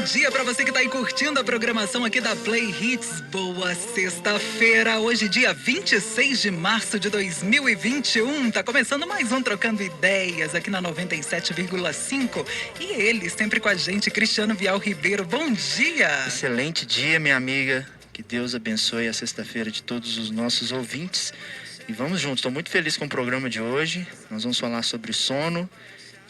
dia para você que tá aí curtindo a programação aqui da Play Hits. Boa sexta-feira, hoje dia 26 de março de 2021. Tá começando mais um Trocando Ideias aqui na 97,5. E ele sempre com a gente, Cristiano Vial Ribeiro. Bom dia! Excelente dia, minha amiga. Que Deus abençoe a sexta-feira de todos os nossos ouvintes. E vamos juntos, estou muito feliz com o programa de hoje. Nós vamos falar sobre sono.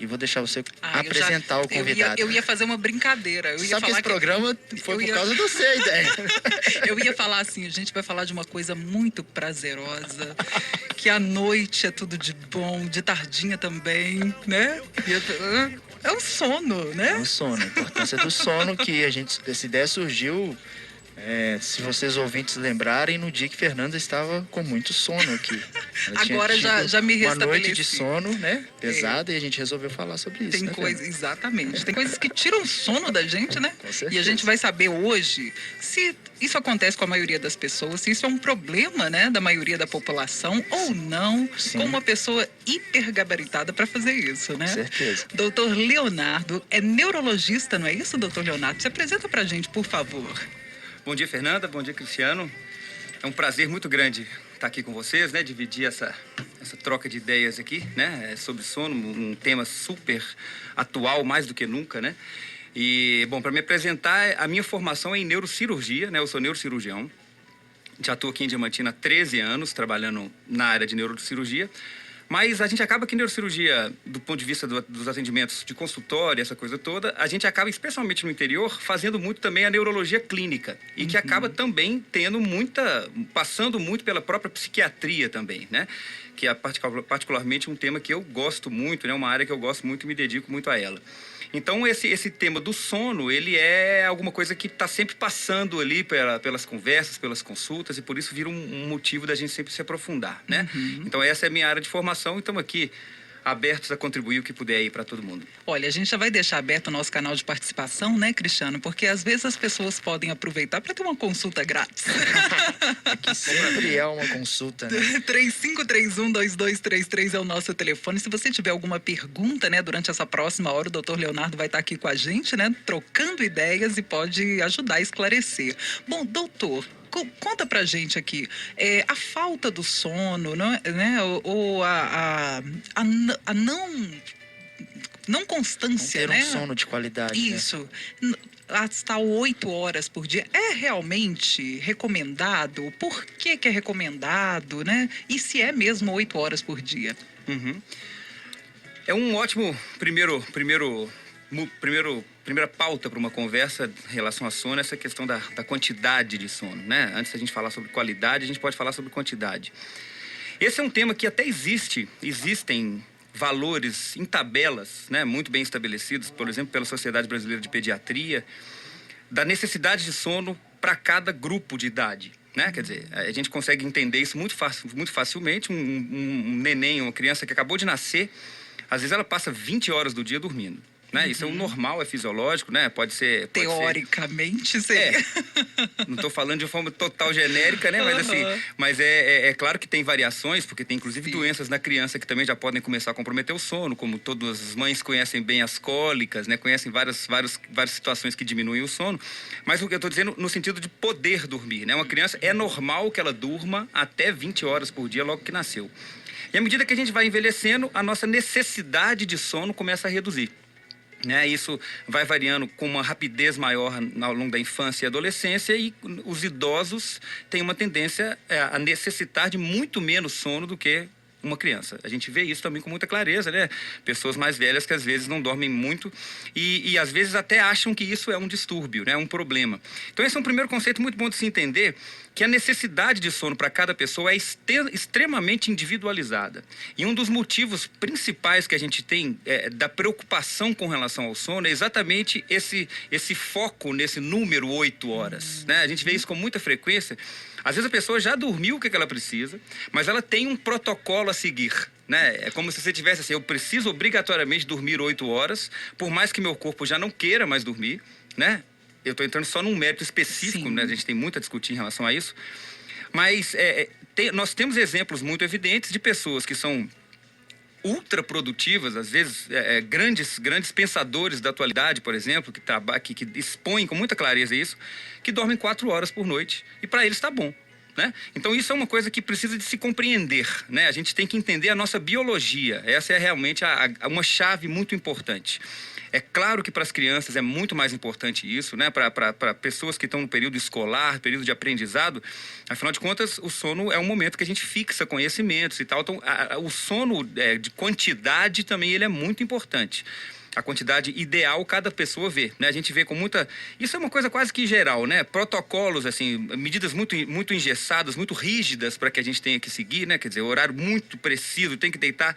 E vou deixar você apresentar o convidado. Eu ia fazer uma brincadeira. Eu ia Sabe falar que esse programa foi por causa de você, a ideia. Eu ia falar assim, a gente vai falar de uma coisa muito prazerosa, que à noite é tudo de bom, de tardinha também, né? É o sono, né? É o sono, a importância do sono, que essa ideia surgiu... se vocês ouvintes lembrarem, no dia que Fernanda estava com muito sono aqui. Agora já me restabeleci. Uma noite de sono, né? Pesada, e a gente resolveu falar sobre isso. Tem coisas, exatamente. Tem coisas que tiram o sono da gente, né? Com certeza. E a gente vai saber hoje se isso acontece com a maioria das pessoas, se isso é um problema, né, da maioria da população ou não, Sim. com uma pessoa hipergabaritada para fazer isso, né? Com certeza. Doutor Leonardo é neurologista, não é isso, doutor Leonardo? Se apresenta pra gente, por favor. Bom dia, Fernanda. Bom dia, Cristiano. É um prazer muito grande estar aqui com vocês, né? Dividir essa troca de ideias aqui, né? Sobre sono, um tema super atual, mais do que nunca, né? E, bom, para me apresentar, a minha formação é em neurocirurgia, né? Eu sou neurocirurgião. Já estou aqui em Diamantina há 13 anos, trabalhando na área de neurocirurgia. Mas a gente acaba que neurocirurgia, do ponto de vista dos atendimentos de consultório, essa coisa toda, a gente acaba, especialmente no interior, fazendo muito também a neurologia clínica. E que acaba também passando muito pela própria psiquiatria também, né? Que é particularmente um tema que eu gosto muito, né? Uma área que eu gosto muito e me dedico muito a ela. Então, esse tema do sono, ele é alguma coisa que está sempre passando ali pelas conversas, pelas consultas, e por isso vira um motivo da gente sempre se aprofundar, né? Então, essa é a minha área de formação e estamos aqui abertos a contribuir o que puder aí para todo mundo. Olha, a gente já vai deixar aberto o nosso canal de participação, né, Cristiano? Porque às vezes as pessoas podem aproveitar para ter uma consulta grátis. Que sempre é uma consulta, né? 3531-2233 é o nosso telefone. Se você tiver alguma pergunta, né, durante essa próxima hora, o doutor Leonardo vai estar aqui com a gente, né, trocando ideias e pode ajudar a esclarecer. Bom, doutor, conta pra gente aqui, a falta do sono, né, ou a não constância, Não ter né? um sono de qualidade. Isso. Hasta 8 horas por dia. É realmente recomendado? Por que é recomendado, né? E se é mesmo 8 horas por dia? É um ótimo primeira pauta para uma conversa em relação a sono, essa questão da quantidade de sono, né? Antes da gente falar sobre qualidade, a gente pode falar sobre quantidade. Esse é um tema que até existem valores em tabelas, né, muito bem estabelecidos, por exemplo, pela Sociedade Brasileira de Pediatria, da necessidade de sono para cada grupo de idade, né? Quer dizer, a gente consegue entender isso muito facilmente. Um neném, uma criança que acabou de nascer, às vezes ela passa 20 horas do dia dormindo. Né? Isso é o normal, é fisiológico, né? Pode ser... Teoricamente, seria. Não estou falando de forma total genérica, né? Mas assim, é claro que tem variações, porque tem inclusive doenças na criança que também já podem começar a comprometer o sono, como todas as mães conhecem bem as cólicas, né? Conhecem várias situações que diminuem o sono. Mas o que eu estou dizendo no sentido de poder dormir, né? Uma criança, é normal que ela durma até 20 horas por dia logo que nasceu. E à medida que a gente vai envelhecendo, a nossa necessidade de sono começa a reduzir. Né, isso vai variando com uma rapidez maior ao longo da infância e adolescência, e os idosos têm uma tendência a necessitar de muito menos sono do que uma criança. A gente vê isso também com muita clareza, né? Pessoas mais velhas que às vezes não dormem muito e às vezes até acham que isso é um distúrbio, né? Um problema. Então esse é um primeiro conceito muito bom de se entender, que a necessidade de sono para cada pessoa é extremamente individualizada. E um dos motivos principais que a gente tem da preocupação com relação ao sono é exatamente esse foco nesse número 8 horas. Né? A gente vê isso com muita frequência. Às vezes a pessoa já dormiu o que ela precisa, mas ela tem um protocolo a seguir. Né? É como se você tivesse assim, eu preciso obrigatoriamente dormir 8 horas, por mais que meu corpo já não queira mais dormir, né? Eu estou entrando só num mérito específico, né? A gente tem muito a discutir em relação a isso. Mas nós temos exemplos muito evidentes de pessoas que são ultra produtivas, às vezes grandes pensadores da atualidade, por exemplo, que expõem com muita clareza isso, que dormem 4 horas por noite e para eles está bom. Né? Então isso é uma coisa que precisa de se compreender, né? A gente tem que entender a nossa biologia. Essa é realmente uma chave muito importante. É claro que para as crianças é muito mais importante isso, né? Para pessoas que estão no período escolar, período de aprendizado. Afinal de contas, o sono é um momento que a gente fixa conhecimentos e tal. Então, o sono de quantidade também ele é muito importante. A quantidade ideal cada pessoa vê, né? A gente vê com muita... Isso é uma coisa quase que geral, né? Protocolos, assim, medidas muito engessadas, muito rígidas para que a gente tenha que seguir, né? Quer dizer, horário muito preciso, tem que deitar...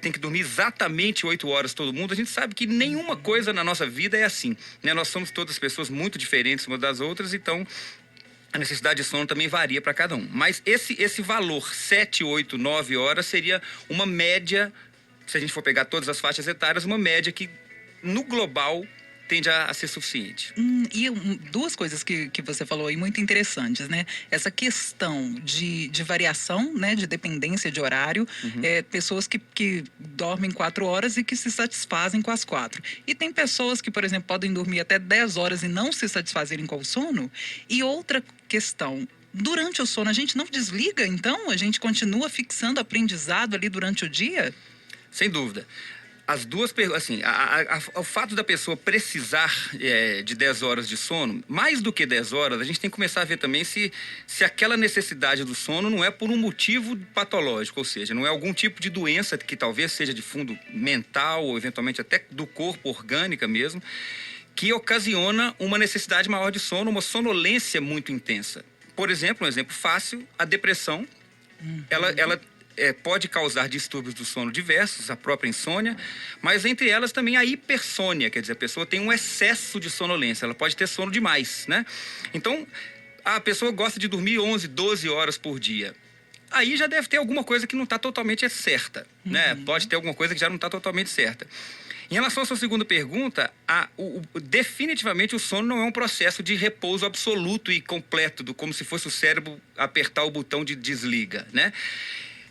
tem que dormir exatamente 8 horas todo mundo. A gente sabe que nenhuma coisa na nossa vida é assim, né? Nós somos todas pessoas muito diferentes umas das outras, então a necessidade de sono também varia para cada um. Mas esse valor, 7, 8, 9 horas, seria uma média, se a gente for pegar todas as faixas etárias, uma média que no global tende a ser suficiente. Duas coisas que você falou aí muito interessantes, né? Essa questão de variação, né? De dependência de horário. Pessoas que dormem 4 horas e que se satisfazem com as 4. E tem pessoas que, por exemplo, podem dormir até 10 horas e não se satisfazerem com o sono. E outra questão... Durante o sono, a gente não desliga, então? A gente continua fixando aprendizado ali durante o dia? Sem dúvida. As duas, assim, o fato da pessoa precisar de 10 horas de sono, mais do que 10 horas, a gente tem que começar a ver também se aquela necessidade do sono não é por um motivo patológico, ou seja, não é algum tipo de doença que talvez seja de fundo mental ou eventualmente até do corpo, orgânica mesmo, que ocasiona uma necessidade maior de sono, uma sonolência muito intensa. Por exemplo, um exemplo fácil, a depressão, ela pode causar distúrbios do sono diversos, a própria insônia, mas entre elas também a hipersônia, quer dizer, a pessoa tem um excesso de sonolência, ela pode ter sono demais, né? Então, a pessoa gosta de dormir 11, 12 horas por dia. Aí já deve ter alguma coisa que não está totalmente certa, né? Pode ter alguma coisa que já não está totalmente certa. Em relação à sua segunda pergunta, definitivamente o sono não é um processo de repouso absoluto e completo, como se fosse o cérebro apertar o botão de desliga, né?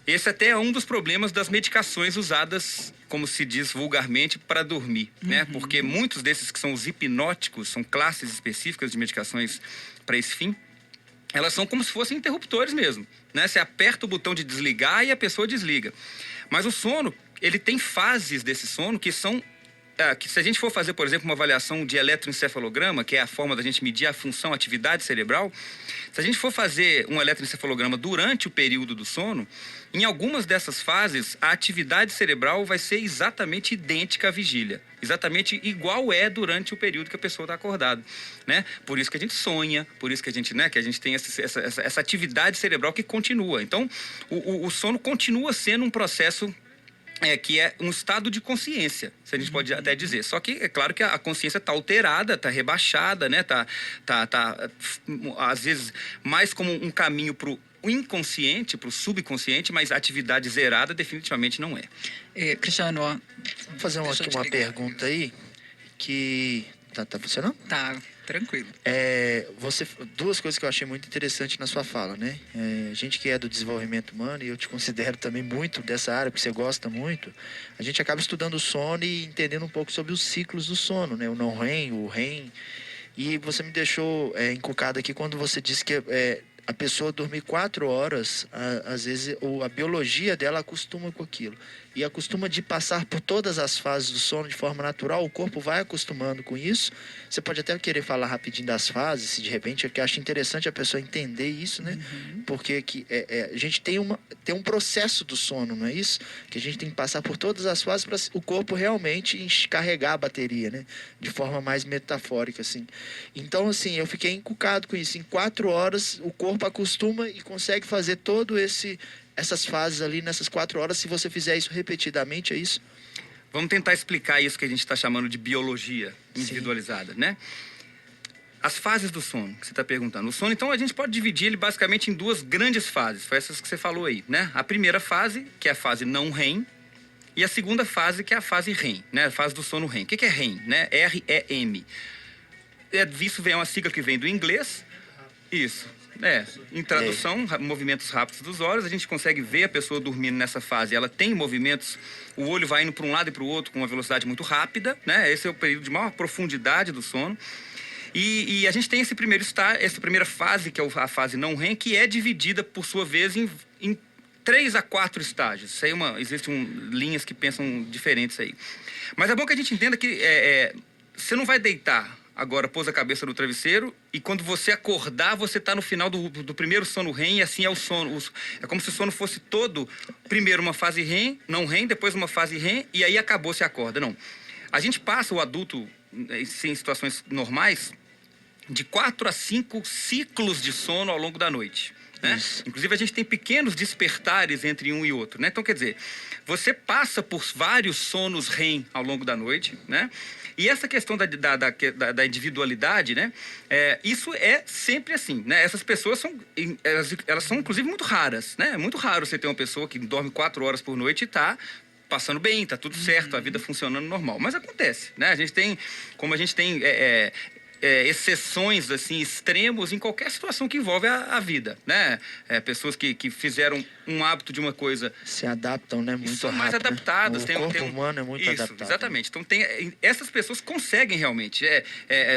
Esse até é um dos problemas das medicações usadas, como se diz vulgarmente, para dormir, né? Porque muitos desses que são os hipnóticos, são classes específicas de medicações para esse fim, elas são como se fossem interruptores mesmo, né? Você aperta o botão de desligar e a pessoa desliga. Mas o sono, ele tem fases desse sono que são... que se a gente for fazer, por exemplo, uma avaliação de eletroencefalograma, que é a forma da gente medir a função, a atividade cerebral, se a gente for fazer um eletroencefalograma durante o período do sono, em algumas dessas fases, a atividade cerebral vai ser exatamente idêntica à vigília. Exatamente igual é durante o período que a pessoa está acordada, né? Por isso que a gente sonha, por isso que a gente, né, que a gente tem essa atividade cerebral que continua. Então, o sono continua sendo um processo que é um estado de consciência, se a gente pode até dizer. Só que é claro que a consciência está alterada, está rebaixada, né? Tá às vezes mais como um caminho para o inconsciente, para o subconsciente, mas a atividade zerada definitivamente não é. Cristiano, ó, vou fazer aqui uma pergunta aí que... Tá funcionando? Tá, tranquilo. Duas coisas que eu achei muito interessante na sua fala, né? Gente que é do desenvolvimento humano, e eu te considero também muito dessa área, porque você gosta muito, a gente acaba estudando o sono e entendendo um pouco sobre os ciclos do sono, né? O não-REM, o REM. E você me deixou encucado aqui quando você disse que a pessoa dormir 4 horas, às vezes a biologia dela acostuma com aquilo. E acostuma de passar por todas as fases do sono de forma natural, o corpo vai acostumando com isso. Você pode até querer falar rapidinho das fases, se de repente, porque eu acho interessante a pessoa entender isso, né? Porque a gente tem um processo do sono, não é isso? Que a gente tem que passar por todas as fases para o corpo realmente carregar a bateria, né? De forma mais metafórica, assim. Então, assim, eu fiquei encucado com isso. Em 4 horas, o corpo acostuma e consegue fazer todo essas fases ali nessas 4 horas, se você fizer isso repetidamente, é isso? Vamos tentar explicar isso que a gente está chamando de biologia individualizada, né? As fases do sono, que você está perguntando. O sono, então, a gente pode dividir ele basicamente em 2 grandes fases. Foi essas que você falou aí, né? A primeira fase, que é a fase não REM, e a segunda fase, que é a fase REM, né? A fase do sono REM. O que é REM, né? R-E-M. Isso é uma sigla que vem do inglês. Isso. Em tradução, movimentos rápidos dos olhos, a gente consegue ver a pessoa dormindo nessa fase. Ela tem movimentos, o olho vai indo para um lado e para o outro com uma velocidade muito rápida, né? Esse é o período de maior profundidade do sono. E a gente tem esse primeiro essa primeira fase, que é a fase não REM, que é dividida, por sua vez, em 3 a 4 estágios. Isso aí existem linhas que pensam diferentes aí. Mas é bom que a gente entenda que você não vai deitar agora, pôs a cabeça no travesseiro e quando você acordar, você está no final do primeiro sono REM e assim é o sono. É como se o sono fosse todo, primeiro uma fase REM, não REM, depois uma fase REM e aí acabou, se acorda. Não. A gente passa, o adulto, em situações normais, de 4 a 5 ciclos de sono ao longo da noite. Né? Inclusive, a gente tem pequenos despertares entre um e outro. Né? Então, quer dizer, você passa por vários sonos REM ao longo da noite, né? E essa questão da individualidade, né? Isso é sempre assim, né? Essas pessoas elas são, inclusive, muito raras, né? É muito raro você ter uma pessoa que dorme 4 horas por noite e está passando bem, tá tudo certo, a vida funcionando normal. Mas acontece, né? A gente tem exceções, assim, extremos em qualquer situação que envolve a vida, né? Pessoas que fizeram um hábito de uma coisa... Se adaptam, né? Muito são rápido. mais adaptadas. O corpo humano é muito adaptado. Exatamente. Então, essas pessoas conseguem realmente.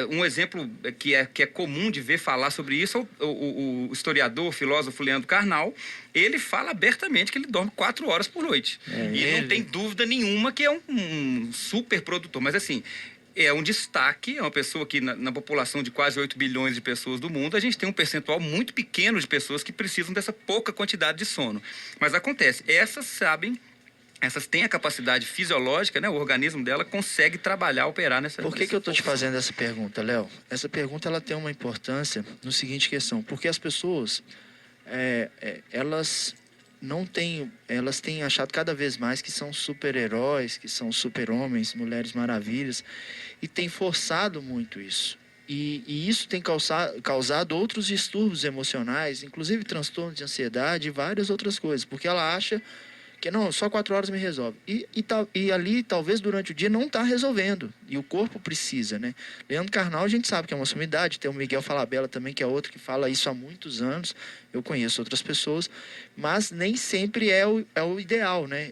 Um exemplo que é comum de ver falar sobre isso é o historiador, filósofo Leandro Carnal. Ele fala abertamente que ele dorme 4 horas por noite. Não tem dúvida nenhuma que é um super produtor. Mas, assim... É um destaque, é uma pessoa que na população de quase 8 bilhões de pessoas do mundo, a gente tem um percentual muito pequeno de pessoas que precisam dessa pouca quantidade de sono. Mas acontece, essas têm a capacidade fisiológica, né? O organismo dela consegue trabalhar, operar nessa... Por que eu estou te fazendo essa pergunta, Léo? Essa pergunta ela tem uma importância no seguinte questão, porque as pessoas, elas têm achado cada vez mais que são super-heróis, que são super-homens, mulheres maravilhas, e tem forçado muito isso. E isso tem causado outros distúrbios emocionais, inclusive transtorno de ansiedade e várias outras coisas, porque ela acha que não, só 4 horas me resolve. E ali, talvez durante o dia, não está resolvendo. E o corpo precisa, né? Leandro Carnal, a gente sabe que é uma sumidade. Tem o Miguel Falabella também, que é outro que fala isso há muitos anos. Eu conheço outras pessoas. Mas nem sempre é o ideal, né?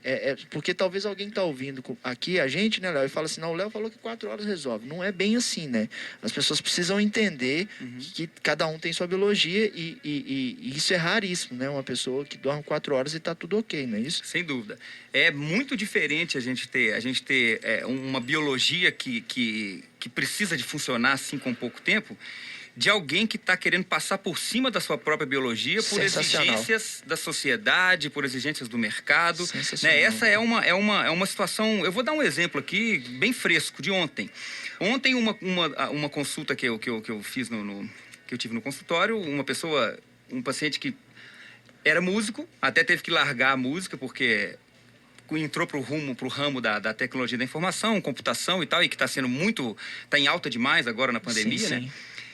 Porque talvez alguém está ouvindo aqui, a gente, né, Léo? E fala assim, não, o Léo falou que 4 horas resolve. Não é bem assim, né? As pessoas precisam entender que cada um tem sua biologia e isso é raríssimo, né? Uma pessoa que dorme 4 horas e está tudo ok, não é isso? Sem dúvida. É muito diferente a gente ter uma biologia que precisa de funcionar assim com pouco tempo, de alguém que está querendo passar por cima da sua própria biologia por exigências da sociedade, por exigências do mercado. Né? Essa é uma situação... Eu vou dar um exemplo aqui, bem fresco, de ontem. Ontem, uma consulta que eu fiz que eu tive no consultório, um paciente que era músico, até teve que largar a música, porque entrou pro ramo da tecnologia da informação, computação e tal, e que está em alta demais agora na pandemia, né?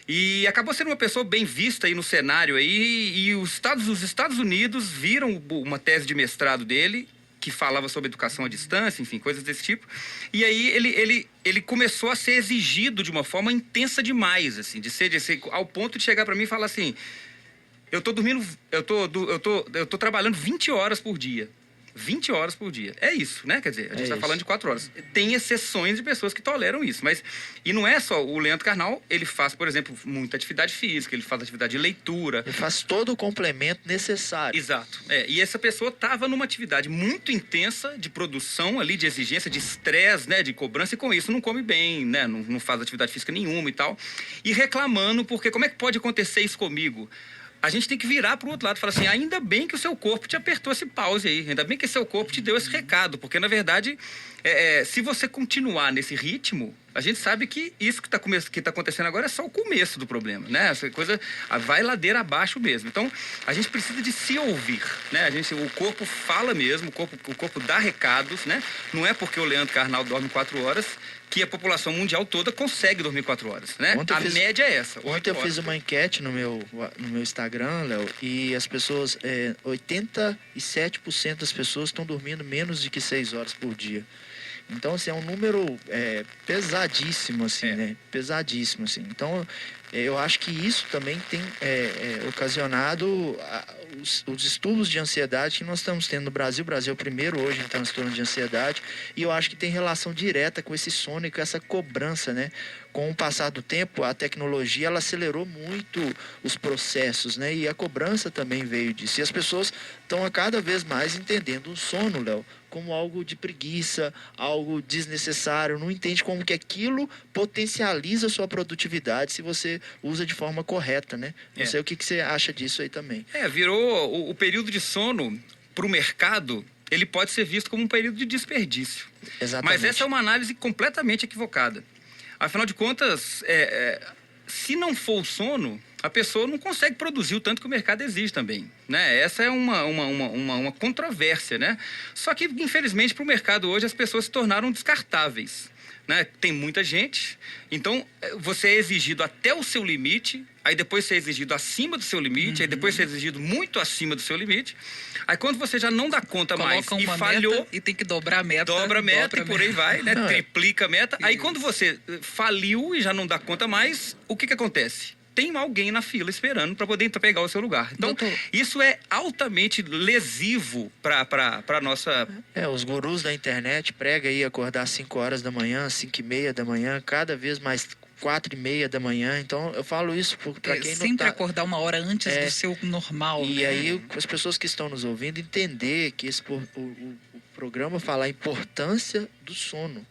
E acabou sendo uma pessoa bem vista aí no cenário aí, e os Estados Unidos viram uma tese de mestrado dele, que falava sobre educação à distância, enfim, coisas desse tipo. E aí ele começou a ser exigido de uma forma intensa demais, assim, de ser ao ponto de chegar para mim e falar assim: eu tô trabalhando 20 horas por dia. 20 horas por dia. É isso, né? Quer dizer, a gente está falando de 4 horas. Tem exceções de pessoas que toleram isso, mas... E não é só o Leandro Carnal, ele faz, por exemplo, muita atividade física, ele faz atividade de leitura. Ele faz todo o complemento necessário. Exato. E essa pessoa estava numa atividade muito intensa de produção ali, de exigência, de estresse, né? De cobrança, e com isso não come bem, né? Não faz atividade física nenhuma e tal. E reclamando, porque como é que pode acontecer isso comigo? A gente tem que virar para o outro lado e falar assim: ainda bem que o seu corpo te apertou esse pause aí, ainda bem que seu corpo te deu esse recado, porque na verdade, se você continuar nesse ritmo, a gente sabe que isso que tá acontecendo agora é só o começo do problema, né? Essa coisa vai ladeira abaixo mesmo. Então, a gente precisa de se ouvir, né? O corpo fala mesmo, o corpo dá recados, né? Não é porque o Leandro Carnal dorme 4 horas que a população mundial toda consegue dormir 4 horas, né? A média é essa. Ontem eu fiz uma enquete no meu Instagram, Léo, e as pessoas, 87% das pessoas estão dormindo menos de que 6 horas por dia. Então, assim, é um número pesadíssimo, assim, né? Pesadíssimo, assim. Então, eu acho que isso também tem ocasionado os distúrbios de ansiedade que nós estamos tendo no Brasil. O Brasil é o primeiro hoje em transtorno de ansiedade. E eu acho que tem relação direta com esse sono e com essa cobrança, né? Com o passar do tempo, a tecnologia ela acelerou muito os processos, né? E a cobrança também veio disso. E as pessoas estão a cada vez mais entendendo o sono, Léo, como algo de preguiça, algo desnecessário. Não entende como que aquilo potencializa a sua produtividade se você usa de forma correta, né? Não sei o que você acha disso aí também. Virou o período de sono para o mercado. Ele pode ser visto como um período de desperdício. Exatamente. Mas essa é uma análise completamente equivocada. Afinal de contas, se não for o sono, a pessoa não consegue produzir o tanto que o mercado exige também, né? Essa é uma controvérsia, né? Só que, infelizmente, para o mercado hoje, as pessoas se tornaram descartáveis, né? Tem muita gente, então você é exigido até o seu limite, aí depois você é exigido acima do seu limite, aí depois você é exigido muito acima do seu limite. Aí quando você já não dá conta mais e falhou... e tem que dobrar a meta. Dobra a meta e por aí vai, né? Triplica a meta. Aí quando você faliu e já não dá conta mais, o que acontece? Tem alguém na fila esperando para poder pegar o seu lugar. Então, isso é altamente lesivo para nossa... Os gurus da internet pregam aí acordar às 5 horas da manhã, 5:30 da manhã, cada vez mais 4:30 da manhã. Então, eu falo isso para quem não sempre acordar uma hora antes do seu normal. E aí, as pessoas que estão nos ouvindo entender que o programa fala a importância do sono.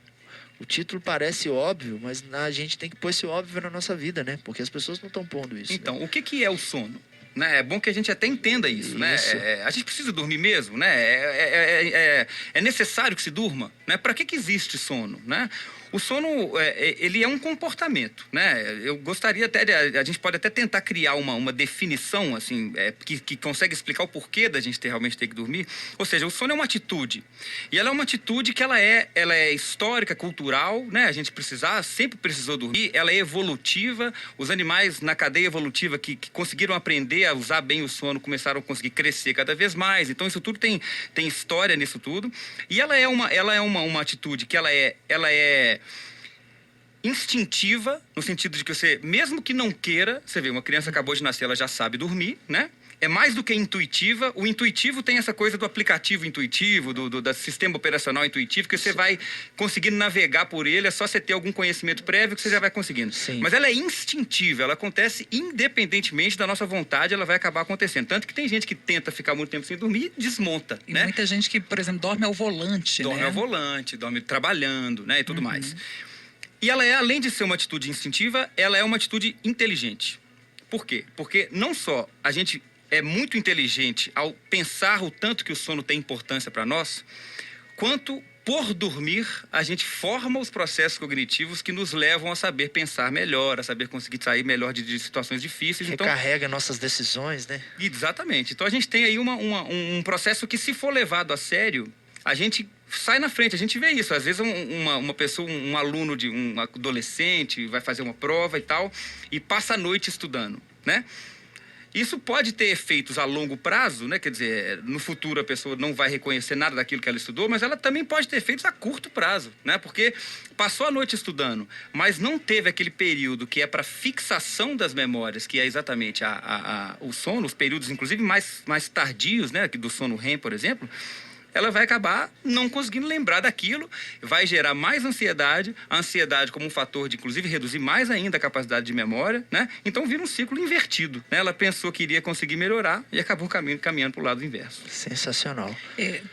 O título parece óbvio, mas a gente tem que pôr esse óbvio na nossa vida, né? Porque as pessoas não estão pondo isso. Então, o que é o sono? Né? É bom que a gente até entenda isso, né? A gente precisa dormir mesmo, né? É necessário que se durma, né? Para que existe sono, né? O sono, ele é um comportamento, né? Eu gostaria até, a gente pode até tentar criar uma definição, assim, que consegue explicar o porquê da gente realmente ter que dormir. Ou seja, o sono é uma atitude. E ela é uma atitude que ela é histórica, cultural, né? A gente sempre precisou dormir. Ela é evolutiva. Os animais na cadeia evolutiva que conseguiram aprender a usar bem o sono começaram a conseguir crescer cada vez mais. Então, isso tudo tem história nisso tudo. E ela é uma atitude que ela é instintiva, no sentido de que você, mesmo que não queira, você vê, uma criança acabou de nascer, ela já sabe dormir, né? É mais do que intuitiva. O intuitivo tem essa coisa do aplicativo intuitivo, do sistema operacional intuitivo, que você vai conseguindo navegar por ele, é só você ter algum conhecimento prévio que você já vai conseguindo. Sim. Mas ela é instintiva, ela acontece independentemente da nossa vontade, ela vai acabar acontecendo. Tanto que tem gente que tenta ficar muito tempo sem dormir e desmonta, e né? muita gente que, por exemplo, dorme ao volante, Dorme ao volante, dorme trabalhando, né? E tudo mais. E ela além de ser uma atitude instintiva, ela é uma atitude inteligente. Por quê? Porque não só a gente é muito inteligente ao pensar o tanto que o sono tem importância para nós, quanto por dormir a gente forma os processos cognitivos que nos levam a saber pensar melhor, a saber conseguir sair melhor de situações difíceis. Recarrega nossas decisões, né? Exatamente. Então a gente tem aí um processo que, se for levado a sério, a gente sai na frente. A gente vê isso. Às vezes uma pessoa, um aluno, um adolescente, vai fazer uma prova e tal, e passa a noite estudando, né? Isso pode ter efeitos a longo prazo, né? Quer dizer, no futuro a pessoa não vai reconhecer nada daquilo que ela estudou, mas ela também pode ter efeitos a curto prazo, né? Porque passou a noite estudando, mas não teve aquele período que é para fixação das memórias, que é exatamente o sono, os períodos, inclusive, mais tardios, né? Do sono REM, por exemplo. Ela vai acabar não conseguindo lembrar daquilo, vai gerar mais ansiedade, a ansiedade como um fator de, inclusive, reduzir mais ainda a capacidade de memória, né? Então vira um ciclo invertido, né? Ela pensou que iria conseguir melhorar e acabou caminhando para o lado inverso. Sensacional.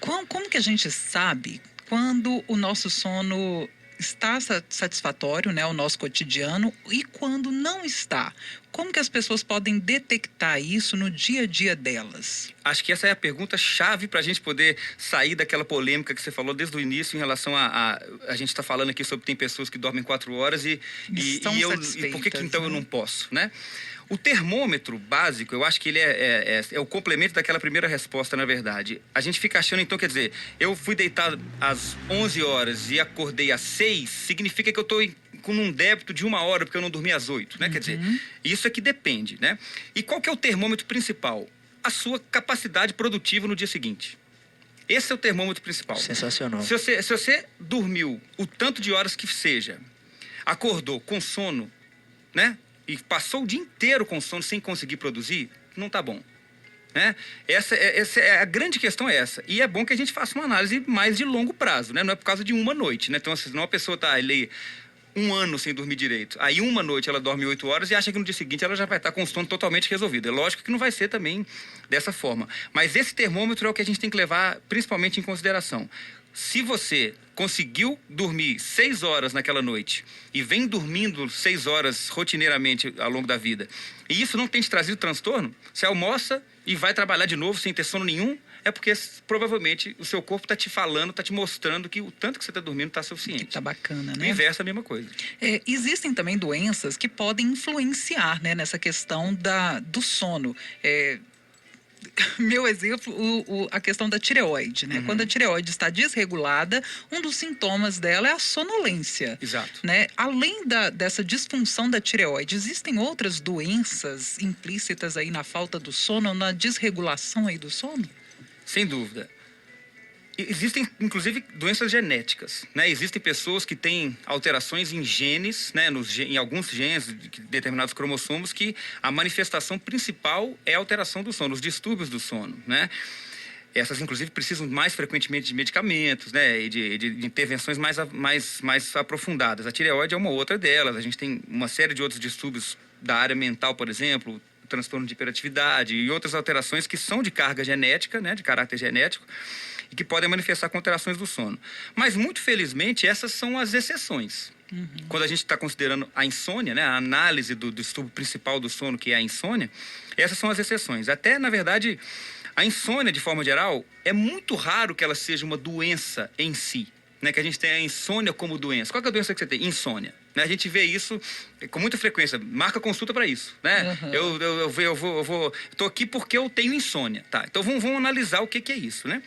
Como que a gente sabe quando o nosso sono está satisfatório, né, o nosso cotidiano, e quando não está? Como que as pessoas podem detectar isso no dia a dia delas? Acho que essa é a pergunta-chave para a gente poder sair daquela polêmica que você falou desde o início em relação a gente está falando aqui sobre tem pessoas que dormem 4 horas e por que então eu não posso, né? O termômetro básico, eu acho que ele é o complemento daquela primeira resposta, na verdade. A gente fica achando, então, quer dizer, eu fui deitado às 11 horas e acordei às 6, significa que eu estou com um débito de 1 hora, porque eu não dormi às 8, né? Quer dizer, isso é que depende, né? E qual que é o termômetro principal? A sua capacidade produtiva no dia seguinte. Esse é o termômetro principal. Sensacional. Se você dormiu o tanto de horas que seja, acordou com sono, né? E passou o dia inteiro com sono sem conseguir produzir, não tá bom. Né? Essa é a grande questão é essa. E é bom que a gente faça uma análise mais de longo prazo, né? Não é por causa de uma noite, né? Então, assim, senão a pessoa tá ali 1 ano sem dormir direito. Aí uma noite ela dorme 8 horas e acha que no dia seguinte ela já vai estar com o sono totalmente resolvido. É lógico que não vai ser também dessa forma. Mas esse termômetro é o que a gente tem que levar principalmente em consideração. Se você conseguiu dormir 6 horas naquela noite e vem dormindo 6 horas rotineiramente ao longo da vida, e isso não tem te trazido transtorno, você almoça e vai trabalhar de novo sem ter sono nenhum, é porque provavelmente o seu corpo está te falando, está te mostrando que o tanto que você está dormindo está suficiente. Que tá bacana, né? O inverso é a mesma coisa. Existem também doenças que podem influenciar, né, nessa questão do sono. Meu exemplo, a questão da tireoide, né? Quando a tireoide está desregulada, um dos sintomas dela é a sonolência. Exato. Né? Além dessa disfunção da tireoide, existem outras doenças implícitas aí na falta do sono, na desregulação aí do sono? Sem dúvida. Existem, inclusive, doenças genéticas, né? Existem pessoas que têm alterações em genes, né? Em alguns genes de determinados cromossomos, que a manifestação principal é a alteração do sono, os distúrbios do sono, né? Essas, inclusive, precisam mais frequentemente de medicamentos, né? E de intervenções mais aprofundadas. A tireoide é uma outra delas. A gente tem uma série de outros distúrbios da área mental, por exemplo, transtorno de hiperatividade e outras alterações que são de carga genética, né? De caráter genético, e que podem manifestar com alterações do sono. Mas, muito felizmente, essas são as exceções. Quando a gente está considerando a insônia, né, a análise do distúrbio principal do sono, que é a insônia, essas são as exceções. Até, na verdade, a insônia, de forma geral, é muito raro que ela seja uma doença em si, né, que a gente tenha a insônia como doença. Qual que é a doença que você tem? Insônia. Né, a gente vê isso com muita frequência. Marca consulta para isso, né? Eu tô aqui porque eu tenho insônia. Tá, então vamos analisar o que é isso, né?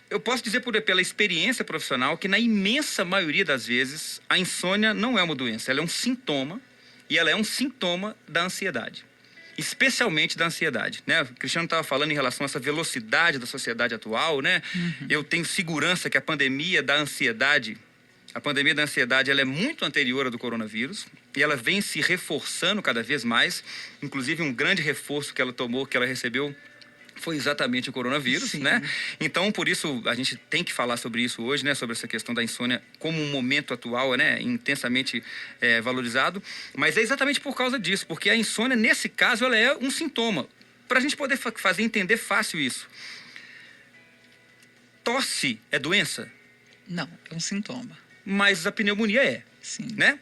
Eu posso dizer pela experiência profissional que na imensa maioria das vezes a insônia não é uma doença, ela é um sintoma, e ela é um sintoma da ansiedade, especialmente da ansiedade, né? O Cristiano estava falando em relação a essa velocidade da sociedade atual, né? Eu tenho segurança que a pandemia da ansiedade ela é muito anterior à do coronavírus e ela vem se reforçando cada vez mais, inclusive um grande reforço que ela recebeu foi exatamente o coronavírus, Sim. né? Então, por isso, a gente tem que falar sobre isso hoje, né? Sobre essa questão da insônia como um momento atual, né? Intensamente valorizado. Mas é exatamente por causa disso, porque a insônia, nesse caso, ela é um sintoma. Para a gente poder fazer entender fácil isso. Tosse é doença? Não, é um sintoma. Mas a pneumonia é, Sim. né?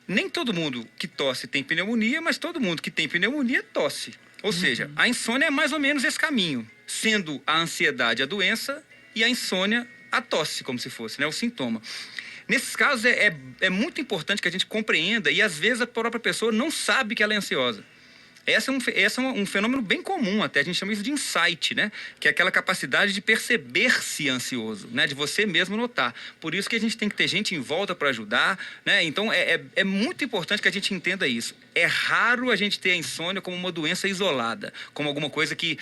Nem todo mundo que tosse tem pneumonia, mas todo mundo que tem pneumonia tosse. Ou seja, a insônia é mais ou menos esse caminho, sendo a ansiedade a doença e a insônia a tosse, como se fosse, né, o sintoma. Nesses casos é muito importante que a gente compreenda e às vezes a própria pessoa não sabe que ela é ansiosa. Esse é um fenômeno bem comum, até a gente chama isso de insight, né? Que é aquela capacidade de perceber-se ansioso, né? De você mesmo notar. Por isso que a gente tem que ter gente em volta para ajudar, né? Então é muito importante que a gente entenda isso. É raro a gente ter a insônia como uma doença isolada, como alguma coisa que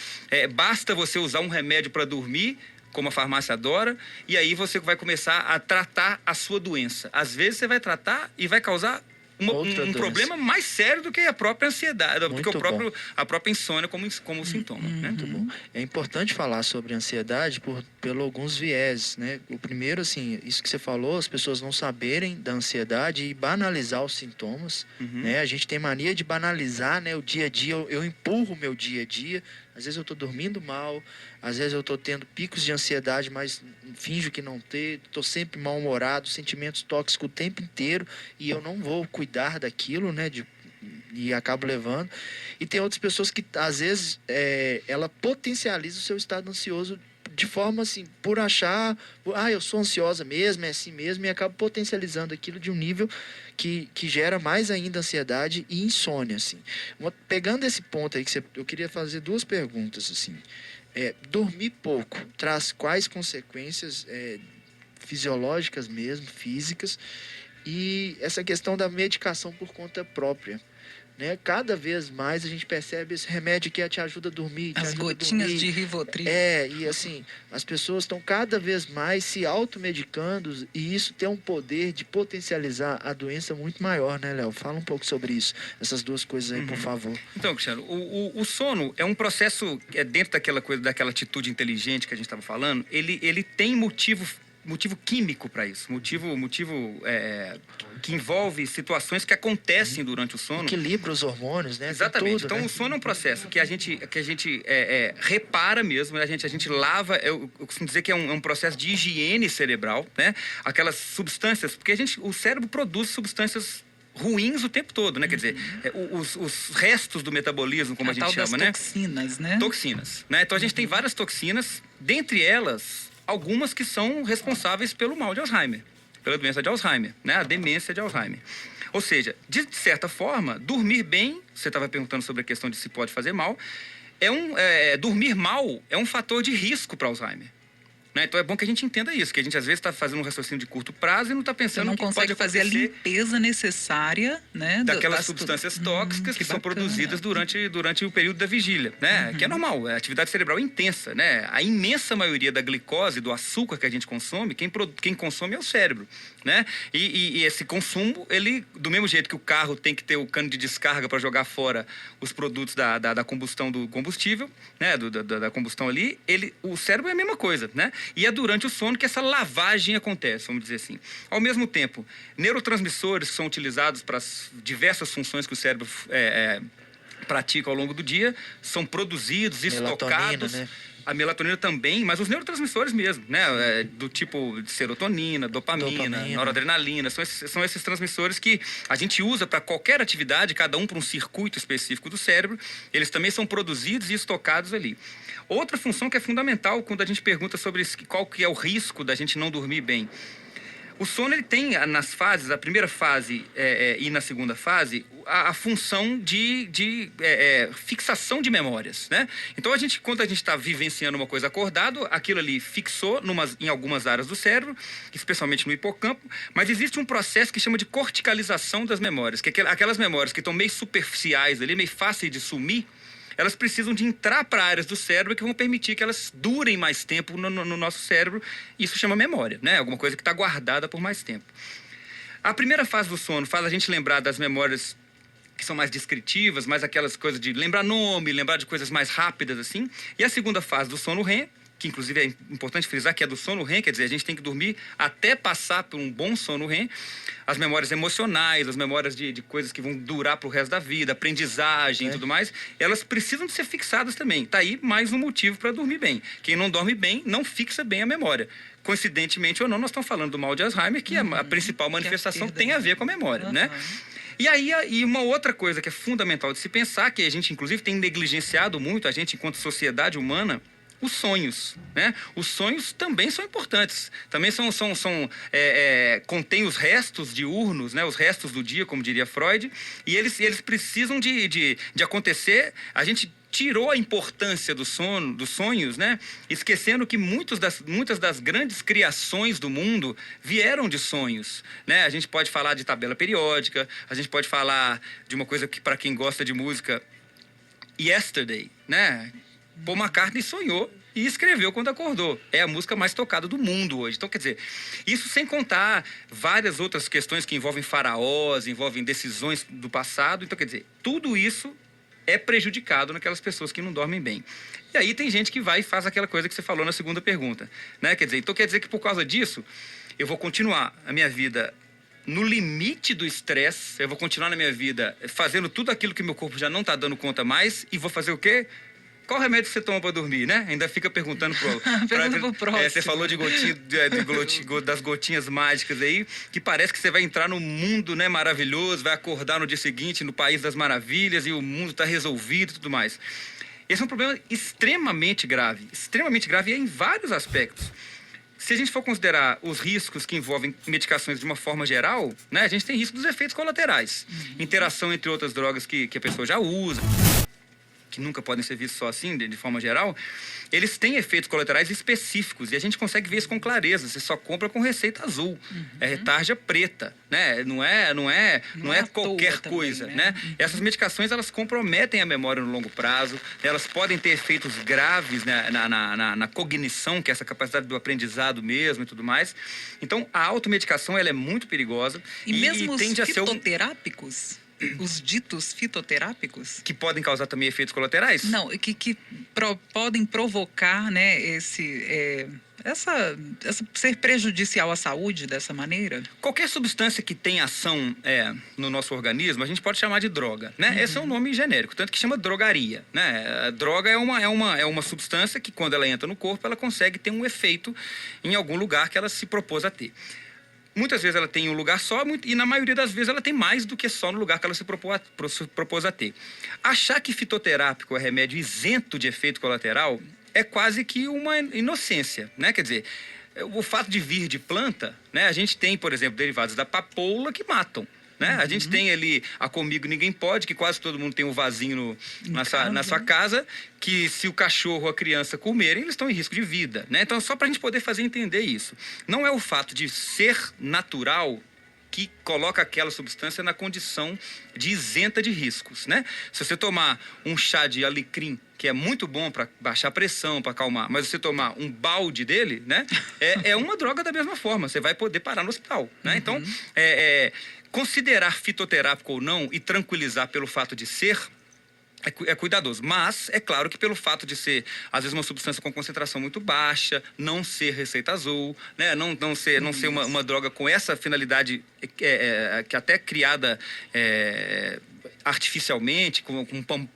basta você usar um remédio para dormir, como a farmácia adora, e aí você vai começar a tratar a sua doença. Às vezes você vai tratar e vai causar um problema mais sério do que a própria ansiedade, do que a própria insônia como sintoma. Né? Muito bom. É importante falar sobre ansiedade pelo alguns viés, né? O primeiro, assim, isso que você falou, as pessoas não saberem da ansiedade e banalizar os sintomas, né? A gente tem mania de banalizar, né, o dia a dia, eu empurro o meu dia a dia. Às vezes eu estou dormindo mal, às vezes eu estou tendo picos de ansiedade, mas finjo que não ter, estou sempre mal-humorado, sentimentos tóxicos o tempo inteiro e eu não vou cuidar daquilo, né, e acabo levando. E tem outras pessoas que, às vezes, ela potencializa o seu estado ansioso de forma assim, por achar, eu sou ansiosa mesmo, é assim mesmo, e acaba potencializando aquilo de um nível que gera mais ainda ansiedade e insônia, assim. Pegando esse ponto aí, eu queria fazer duas perguntas, assim. Dormir pouco traz quais consequências fisiológicas mesmo, físicas, e essa questão da medicação por conta própria, né? Cada vez mais a gente percebe esse remédio que te ajuda a dormir, As gotinhas de Rivotril. E assim, as pessoas estão cada vez mais se automedicando e isso tem um poder de potencializar a doença muito maior, né, Léo? Fala um pouco sobre isso, essas duas coisas aí, por favor. Então, Cristiano, o sono é um processo, dentro daquela coisa, daquela atitude inteligente que a gente estava falando, ele tem motivo químico para isso, motivo que envolve situações que acontecem durante o sono. Equilibra os hormônios, né? Exatamente. Tudo, então, né? o sono é um processo que a gente repara mesmo, a gente lava. Eu costumo dizer que é um processo de higiene cerebral, né? Aquelas substâncias, porque o cérebro produz substâncias ruins o tempo todo, né? Quer dizer, os restos do metabolismo, como a gente chama, né? Toxinas, né? Toxinas, né? Então a gente tem várias toxinas, dentre elas, algumas que são responsáveis pelo mal de Alzheimer, pela doença de Alzheimer, né? A demência de Alzheimer. Ou seja, de certa forma, dormir bem, você estava perguntando sobre a questão de se pode fazer mal, dormir mal é um fator de risco para Alzheimer. Né? Então é bom que a gente entenda isso, que a gente às vezes está fazendo um raciocínio de curto prazo e não está pensando não que pode consegue fazer a acontecer limpeza necessária, né? daquelas substâncias tóxicas que são produzidas durante o período da vigília, né? Que é normal, a atividade cerebral é intensa, né? A imensa maioria da glicose, do açúcar que a gente consome, quem consome é o cérebro, né? E esse consumo, ele, do mesmo jeito que o carro tem que ter o cano de descarga para jogar fora os produtos da combustão do combustível, né? Da combustão ali, o cérebro é a mesma coisa, né? E é durante o sono que essa lavagem acontece, vamos dizer assim. Ao mesmo tempo, neurotransmissores que são utilizados para as diversas funções que o cérebro pratica ao longo do dia são produzidos, estocados. Né? A melatonina também, mas os neurotransmissores mesmo, né? Do tipo de serotonina, dopamina, noradrenalina, são esses transmissores que a gente usa para qualquer atividade, cada um para um circuito específico do cérebro. Eles também são produzidos e estocados ali. Outra função que é fundamental quando a gente pergunta sobre qual que é o risco da gente não dormir bem. O sono, ele tem nas fases, a primeira fase e na segunda fase, a função de fixação de memórias, né? Então, quando a gente está vivenciando uma coisa acordado, aquilo ali fixou em algumas áreas do cérebro, especialmente no hipocampo, mas existe um processo que chama de corticalização das memórias, que é aquelas memórias que estão meio superficiais ali, meio fáceis de sumir, elas precisam de entrar para áreas do cérebro que vão permitir que elas durem mais tempo no nosso cérebro. Isso chama memória, né? Alguma coisa que está guardada por mais tempo. A primeira fase do sono faz a gente lembrar das memórias que são mais descritivas, mais aquelas coisas de lembrar nome, lembrar de coisas mais rápidas, assim. E a segunda fase do sono REM, que inclusive é importante frisar que é do sono REM, quer dizer, a gente tem que dormir até passar por um bom sono REM. As memórias emocionais, as memórias de coisas que vão durar para o resto da vida, aprendizagem e tudo mais, elas precisam de ser fixadas também. Tá aí mais um motivo para dormir bem. Quem não dorme bem, não fixa bem a memória. Coincidentemente ou não, nós estamos falando do mal de Alzheimer, que a principal manifestação tem a ver com a memória, né? E aí, uma outra coisa que é fundamental de se pensar, que a gente inclusive tem negligenciado muito, a gente enquanto sociedade humana, os sonhos, né? Os sonhos também são importantes. Também contém os restos diurnos, né? Os restos do dia, como diria Freud. E eles precisam de acontecer. A gente tirou a importância dos sonhos, né? Esquecendo que muitas das grandes criações do mundo vieram de sonhos, né? A gente pode falar de tabela periódica, a gente pode falar de uma coisa que, para quem gosta de música, Yesterday, né? Paul McCartney sonhou e escreveu quando acordou. É a música mais tocada do mundo hoje. Então, quer dizer, isso sem contar várias outras questões que envolvem faraós, envolvem decisões do passado. Então, quer dizer, tudo isso é prejudicado naquelas pessoas que não dormem bem. E aí tem gente que vai e faz aquela coisa que você falou na segunda pergunta, né? Quer dizer que por causa disso, eu vou continuar a minha vida no limite do estresse, eu vou continuar na minha vida fazendo tudo aquilo que meu corpo já não está dando conta mais e vou fazer o quê? Qual remédio você toma para dormir, né? Ainda fica perguntando pro próximo. Você falou de das gotinhas mágicas aí, que parece que você vai entrar no mundo, né, maravilhoso, vai acordar no dia seguinte no País das Maravilhas e o mundo está resolvido e tudo mais. Esse é um problema extremamente grave e é em vários aspectos. Se a gente for considerar os riscos que envolvem medicações de uma forma geral, né, a gente tem risco dos efeitos colaterais. Interação entre outras drogas que a pessoa já usa. que nunca podem ser vistos só assim, de forma geral, eles têm efeitos colaterais específicos e a gente consegue ver isso com clareza. Você só compra com receita azul, é tarja preta, né? Não é qualquer coisa, também, né? Essas medicações, elas comprometem a memória no longo prazo, elas podem ter efeitos graves, né, na cognição, que é essa capacidade do aprendizado mesmo e tudo mais. Então, a automedicação, ela é muito perigosa E mesmo os tende a ser fitoterápicos, os ditos fitoterápicos, que podem causar também efeitos colaterais. não, que podem provocar, né, ser prejudicial à saúde dessa maneira? Qualquer substância que tem ação no nosso organismo, a gente pode chamar de droga, né? Esse é um nome genérico, tanto que chama drogaria, né? A droga é uma substância que, quando ela entra no corpo, ela consegue ter um efeito em algum lugar que ela se propôs a ter. Muitas vezes ela tem um lugar só e, na maioria das vezes, ela tem mais do que só no lugar que ela se propôs a ter. Achar que fitoterápico é remédio isento de efeito colateral é quase que uma inocência, né? Quer dizer, o fato de vir de planta, né? A gente tem, por exemplo, derivados da papoula que matam, né? A gente tem ali a Comigo Ninguém Pode, que quase todo mundo tem um vasinho na sua casa, que se o cachorro ou a criança comerem, eles estão em risco de vida, né? Então, só para a gente poder fazer entender isso. Não é o fato de ser natural que coloca aquela substância na condição de isenta de riscos, né? Se você tomar um chá de alecrim, que é muito bom para baixar a pressão, para acalmar, mas você tomar um balde dele, né? É uma droga da mesma forma, você vai poder parar no hospital, né? Então, considerar fitoterápico ou não e tranquilizar pelo fato de ser é cuidadoso, mas é claro que pelo fato de ser, às vezes, uma substância com concentração muito baixa, não ser receita azul, né? não ser uma droga com essa finalidade que até criada artificialmente, com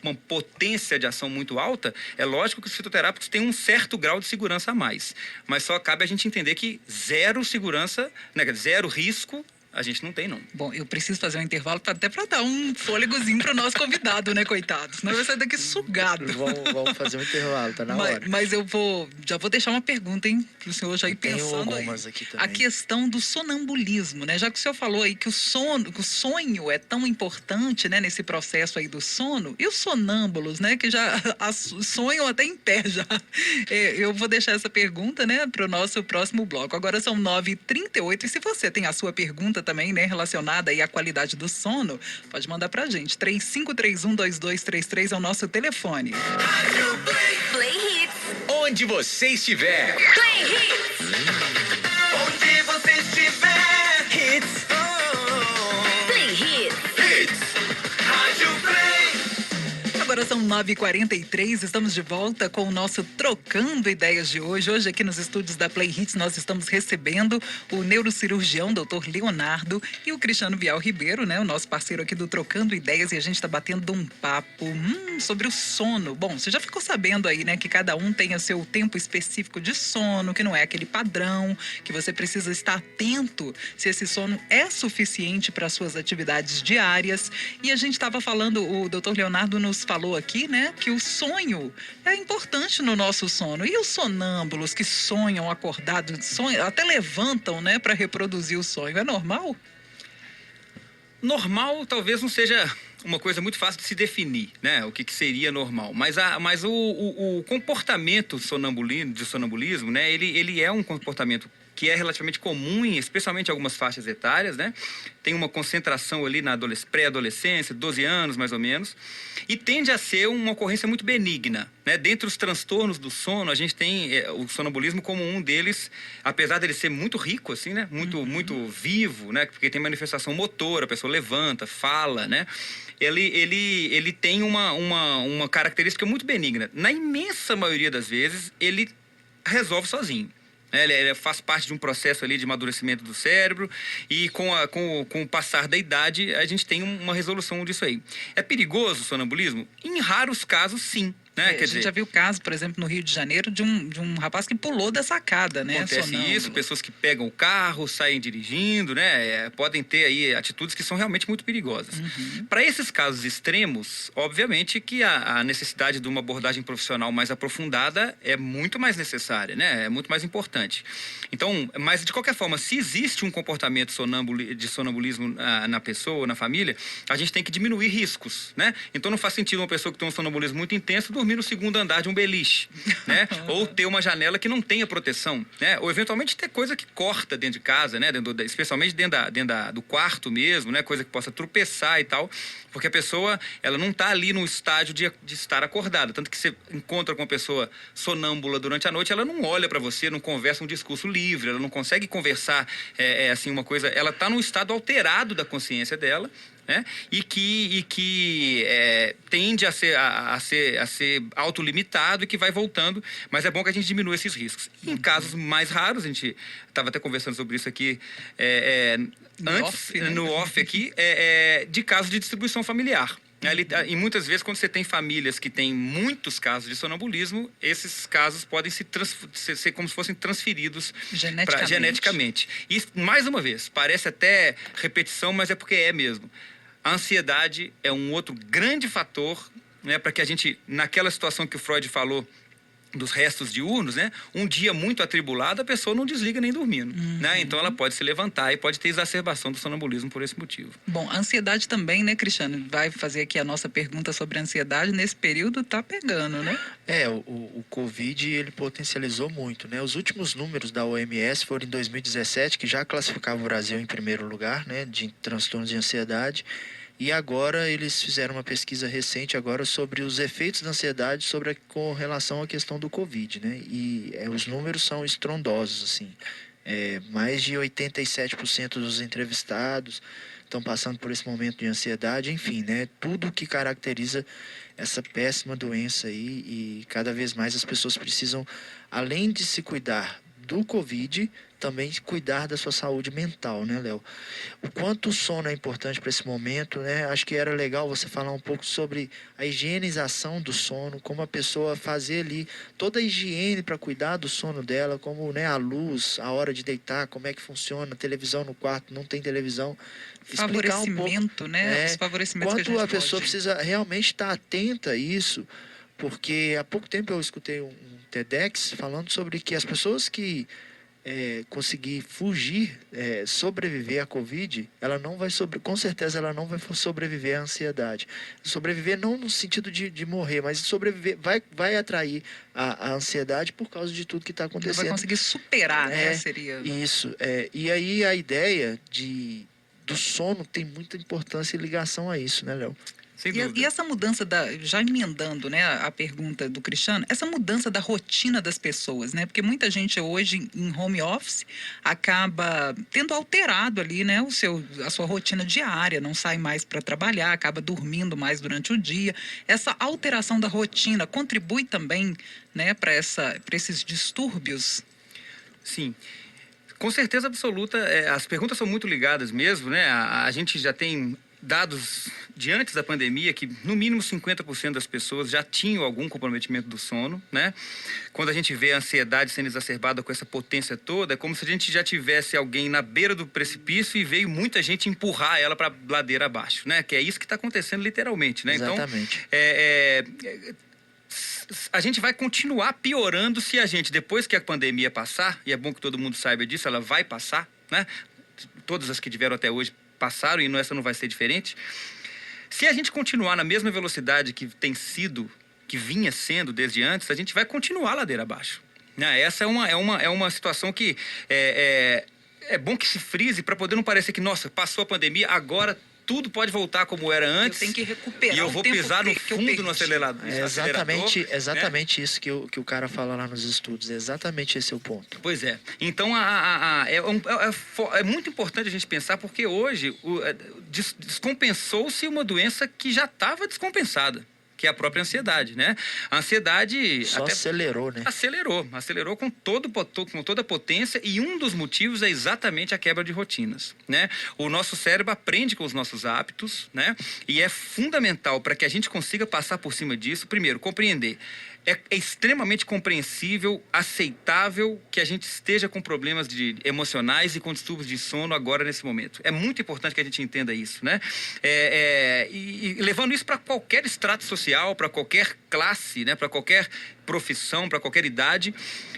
uma potência de ação muito alta, é lógico que os fitoterápicos têm um certo grau de segurança a mais. Mas só cabe a gente entender que zero segurança, né? Zero risco, a gente não tem, não. Bom, eu preciso fazer um intervalo até para dar um fôlegozinho para o nosso convidado, né, coitado? Senão vai sair daqui sugado. Vamos fazer um intervalo, tá na hora. Mas já vou deixar uma pergunta, hein, para o senhor já ir pensando aí. Aqui também. A questão do sonambulismo, né? Já que o senhor falou aí que o sonho é tão importante, né, nesse processo aí do sono, e os sonâmbulos, né, que já sonham até em pé já. Eu vou deixar essa pergunta, né, para o nosso próximo bloco. Agora são 9h38 e se você tem a sua pergunta também, né, relacionada aí à qualidade do sono, pode mandar pra gente. 35312233 é o nosso telefone. Play Hits. Onde você estiver. Play Hits. Onde você estiver. Hits. Play Hits. Hits. Rádio Play. Agora são 9h43, estamos de volta com o nosso Trocando Ideias de hoje. Hoje aqui nos estúdios da Play Hits nós estamos recebendo o neurocirurgião Dr. Leonardo e o Cristiano Vial Ribeiro, né, o nosso parceiro aqui do Trocando Ideias, e a gente está batendo um papo sobre o sono. Bom, você já ficou sabendo aí, né, que cada um tem o seu tempo específico de sono, que não é aquele padrão, que você precisa estar atento se esse sono é suficiente para as suas atividades diárias. E a gente estava falando, o Dr. Leonardo nos falou aqui, né, que o sonho é importante no nosso sono. E os sonâmbulos que sonham acordados, até levantam, né, para reproduzir o sonho, é normal? Normal talvez não seja uma coisa muito fácil de se definir, né? O que seria normal. Mas o comportamento de sonambulismo, né? Ele é um comportamento que é relativamente comum, especialmente em algumas faixas etárias, né? Tem uma concentração ali na pré-adolescência, 12 anos mais ou menos, e tende a ser uma ocorrência muito benigna, né? Dentre os transtornos do sono, a gente tem o sonambulismo como um deles, apesar dele ser muito rico, assim, né? Muito vivo, né? Porque tem manifestação motora, a pessoa levanta, fala, né? Ele tem uma característica muito benigna. Na imensa maioria das vezes, ele resolve sozinho. Ele faz parte de um processo ali de amadurecimento do cérebro e com o passar da idade a gente tem uma resolução disso aí. É perigoso o sonambulismo? Em raros casos, sim. né? A gente já viu caso, por exemplo, no Rio de Janeiro, de um rapaz que pulou da sacada, né? Acontece sonâmbulo. isso, pessoas que pegam o carro, saem dirigindo, né? Podem ter aí atitudes que são realmente muito perigosas. Para esses casos extremos, obviamente que a necessidade de uma abordagem profissional mais aprofundada é muito mais necessária, né? É muito mais importante. Então, mas de qualquer forma, se existe um comportamento de sonambulismo na pessoa, na família, a gente tem que diminuir riscos, né? Então não faz sentido uma pessoa que tem um sonambulismo muito intenso dormir no segundo andar de um beliche, né? Ou ter uma janela que não tenha proteção, né? Ou eventualmente ter coisa que corta dentro de casa, né? Especialmente dentro do quarto mesmo, né? Coisa que possa tropeçar e tal, porque a pessoa, ela não está ali no estágio de estar acordada. Tanto que você encontra com uma pessoa sonâmbula durante a noite, ela não olha para você, não conversa um discurso livre, ela não consegue conversar, assim, uma coisa... Ela está num estado alterado da consciência dela, né? E que tende a ser autolimitado e que vai voltando, mas é bom que a gente diminua esses riscos. Em casos mais raros, a gente estava até conversando sobre isso aqui no off aqui, de casos de distribuição familiar. E muitas vezes, quando você tem famílias que têm muitos casos de sonambulismo, esses casos podem ser como se fossem transferidos geneticamente. E, mais uma vez, parece até repetição, mas é porque é mesmo. A ansiedade é um outro grande fator, né, para que a gente, naquela situação que o Freud falou, dos restos diurnos, né? Um dia muito atribulado, a pessoa não desliga nem dormindo, né? Então ela pode se levantar e pode ter exacerbação do sonambulismo por esse motivo. Bom, a ansiedade também, né, Cristiano? Vai fazer aqui a nossa pergunta sobre a ansiedade. Nesse período tá pegando, né? O Covid, ele potencializou muito, né? Os últimos números da OMS foram em 2017, que já classificava o Brasil em primeiro lugar, né? De transtornos de ansiedade. E agora eles fizeram uma pesquisa recente agora sobre os efeitos da ansiedade com relação à questão do Covid, né? E os números são estrondosos, assim. Mais de 87% dos entrevistados estão passando por esse momento de ansiedade, enfim, né? Tudo que caracteriza essa péssima doença aí, e cada vez mais as pessoas precisam, além de se cuidar do Covid, também cuidar da sua saúde mental, né, Léo? O quanto o sono é importante para esse momento, né? Acho que era legal você falar um pouco sobre a higienização do sono, como a pessoa fazer ali toda a higiene para cuidar do sono dela, como, né, a luz, a hora de deitar, como é que funciona, televisão no quarto, não tem televisão. Explicar um pouco, né? Os favorecimentos que a gente a pessoa precisa realmente estar atenta a isso, porque há pouco tempo eu escutei um TEDx falando sobre que as pessoas que conseguir fugir, sobreviver à Covid, ela não vai com certeza ela não vai sobreviver à ansiedade. Sobreviver não no sentido de morrer, mas sobreviver vai atrair a ansiedade por causa de tudo que está acontecendo. Não vai conseguir superar, né? Seria... Isso. E aí a ideia do sono tem muita importância e ligação a isso, né, Léo? E essa mudança já emendando, né, a pergunta do Cristiano, essa mudança da rotina das pessoas, né? Porque muita gente hoje em home office acaba tendo alterado ali, né, a sua rotina diária, não sai mais para trabalhar, acaba dormindo mais durante o dia. Essa alteração da rotina contribui também, né, para esses distúrbios? Sim. Com certeza absoluta, as perguntas são muito ligadas mesmo, né? A gente já tem dados de antes da pandemia que no mínimo 50% das pessoas já tinham algum comprometimento do sono, né? Quando a gente vê a ansiedade sendo exacerbada com essa potência toda, é como se a gente já tivesse alguém na beira do precipício e veio muita gente empurrar ela para ladeira abaixo, né? Que é isso que está acontecendo literalmente, né? Exatamente. Então, a gente vai continuar piorando se a gente, depois que a pandemia passar, e é bom que todo mundo saiba disso, ela vai passar, né? Todas as que tiveram até hoje passaram e essa não vai ser diferente. Se a gente continuar na mesma velocidade que vinha sendo desde antes, a gente vai continuar a ladeira abaixo. Né? Essa é uma situação que é bom que se frise para poder não parecer que, nossa, passou a pandemia, agora tudo pode voltar como era antes. Eu tenho que recuperar. E eu vou pisar no fundo no acelerador. Exatamente isso que o cara fala lá nos estudos. Exatamente esse é o ponto. Pois é. Então, é muito importante a gente pensar, porque hoje descompensou-se uma doença que já estava descompensada. que é a própria ansiedade, né? A ansiedade Só acelerou, né? Acelerou com toda a potência, e um dos motivos é exatamente a quebra de rotinas, né? O nosso cérebro aprende com os nossos hábitos, né? E é fundamental para que a gente consiga passar por cima disso, primeiro, compreender. É extremamente compreensível, aceitável que a gente esteja com problemas emocionais e com distúrbios de sono agora nesse momento. É muito importante que a gente entenda isso, né? E levando isso para qualquer estrato social, para qualquer classe, né? Para qualquer profissão, para qualquer idade,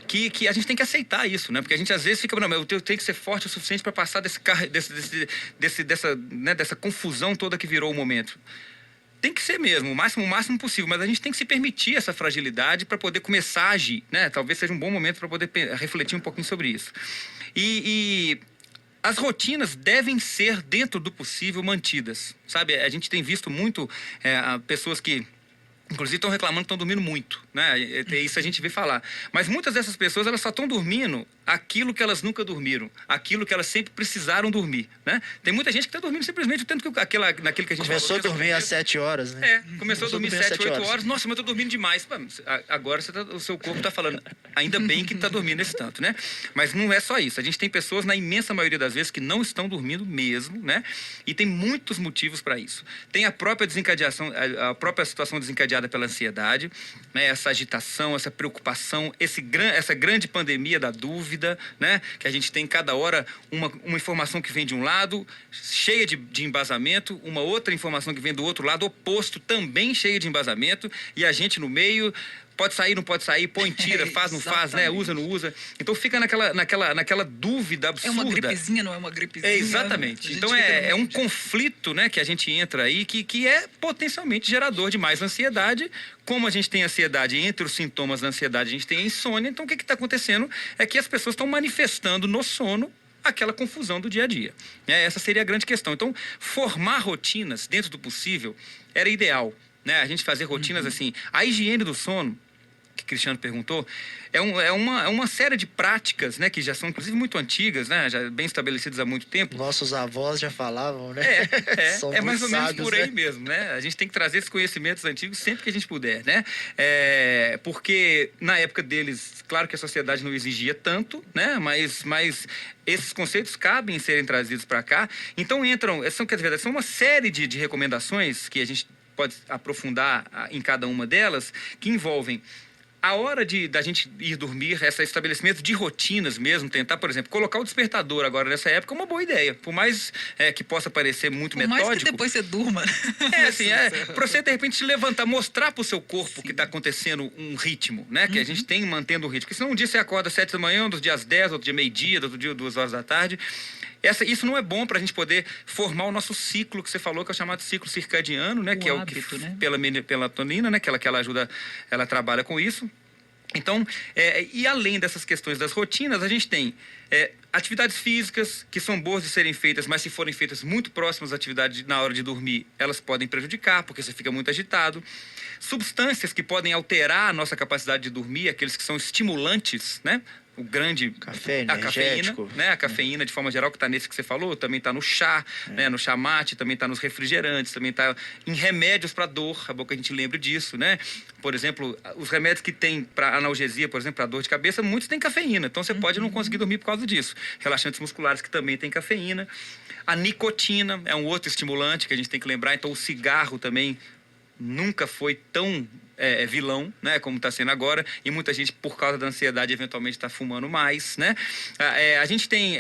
que a gente tem que aceitar isso, né? Porque a gente às vezes fica, não, eu tenho que ser forte o suficiente para passar dessa confusão toda que virou o momento. Tem que ser mesmo, o máximo possível, mas a gente tem que se permitir essa fragilidade para poder começar a agir, né? Talvez seja um bom momento para poder refletir um pouquinho sobre isso. E as rotinas devem ser, dentro do possível, mantidas, sabe? A gente tem visto muito pessoas que, inclusive, estão reclamando que estão dormindo muito, né? Isso a gente vê falar. Mas muitas dessas pessoas, elas só estão dormindo aquilo que elas nunca dormiram, aquilo que elas sempre precisaram dormir, né? Tem muita gente que está dormindo simplesmente o tanto que naquilo que a gente começou a dormir às 7 horas, né? Começou a dormir 7, 8 horas. Nossa, mas eu tô dormindo demais. Agora o seu corpo está falando, ainda bem que está dormindo esse tanto, né? Mas não é só isso. A gente tem pessoas, na imensa maioria das vezes, que não estão dormindo mesmo, né? E tem muitos motivos para isso. Tem a própria a própria situação desencadeada pela ansiedade, né? Essa agitação, essa preocupação, essa grande pandemia da dúvida, né? Que a gente tem cada hora uma informação que vem de um lado, cheia de embasamento, uma outra informação que vem do outro lado, oposto, também cheia de embasamento, e a gente no meio... Pode sair, não pode sair, põe, tira, faz, não faz, né? Usa, não usa. Então fica naquela dúvida absurda. É uma gripezinha, não é uma gripezinha? Exatamente. Então é um conflito, né, que a gente entra aí que é potencialmente gerador de mais ansiedade. Como a gente tem ansiedade, entre os sintomas da ansiedade a gente tem a insônia. Então o que está acontecendo é que as pessoas estão manifestando no sono aquela confusão do dia a dia. Essa seria a grande questão. Então, formar rotinas dentro do possível era ideal, né? A gente fazer rotinas assim. A higiene do sono, que o Cristiano perguntou, é uma série de práticas, né, que já são inclusive muito antigas, né, já bem estabelecidas há muito tempo. Nossos avós já falavam, né? É mais ou menos por aí, né? Mesmo, né? A gente tem que trazer esses conhecimentos antigos sempre que a gente puder, né? Porque na época deles, claro que a sociedade não exigia tanto, né? Mas esses conceitos cabem em serem trazidos para cá. Então são uma série de recomendações que a gente pode aprofundar em cada uma delas, que envolvem a hora da gente ir dormir, esse estabelecimento de rotinas mesmo, tentar, por exemplo, colocar o despertador agora nessa época é uma boa ideia. Por mais que possa parecer muito metódico. Por mais que depois você durma. Para você, de repente, se levantar, mostrar para o seu corpo que está acontecendo um ritmo, né? Que a gente tem mantendo o ritmo. Porque senão um dia você acorda às 7 da manhã, outro dia às 10, outro dia meio-dia, outro dia 2 horas da tarde. Isso não é bom para a gente poder formar o nosso ciclo, que você falou, que é o chamado ciclo circadiano, né? Que é o hábito, né? Pela melatonina, né? Que ela ajuda, ela trabalha com isso. Então, e além dessas questões das rotinas, a gente tem atividades físicas que são boas de serem feitas, mas se forem feitas muito próximas à atividade na hora de dormir, elas podem prejudicar, porque você fica muito agitado. Substâncias que podem alterar a nossa capacidade de dormir, aqueles que são estimulantes, né? O grande... Café, a cafeína, né? A cafeína, de forma geral, que está nesse que você falou, também está no chá, né? No chá mate, também está nos refrigerantes, também está em remédios para dor, é bom que a gente lembre disso, né? Por exemplo, os remédios que tem para analgesia, por exemplo, para dor de cabeça, muitos têm cafeína, então você pode não conseguir dormir por causa disso. Relaxantes musculares que também têm cafeína. A nicotina é um outro estimulante que a gente tem que lembrar, então o cigarro também nunca foi tão... vilão, né, como está sendo agora, e muita gente, por causa da ansiedade, eventualmente está fumando mais, né? A gente tem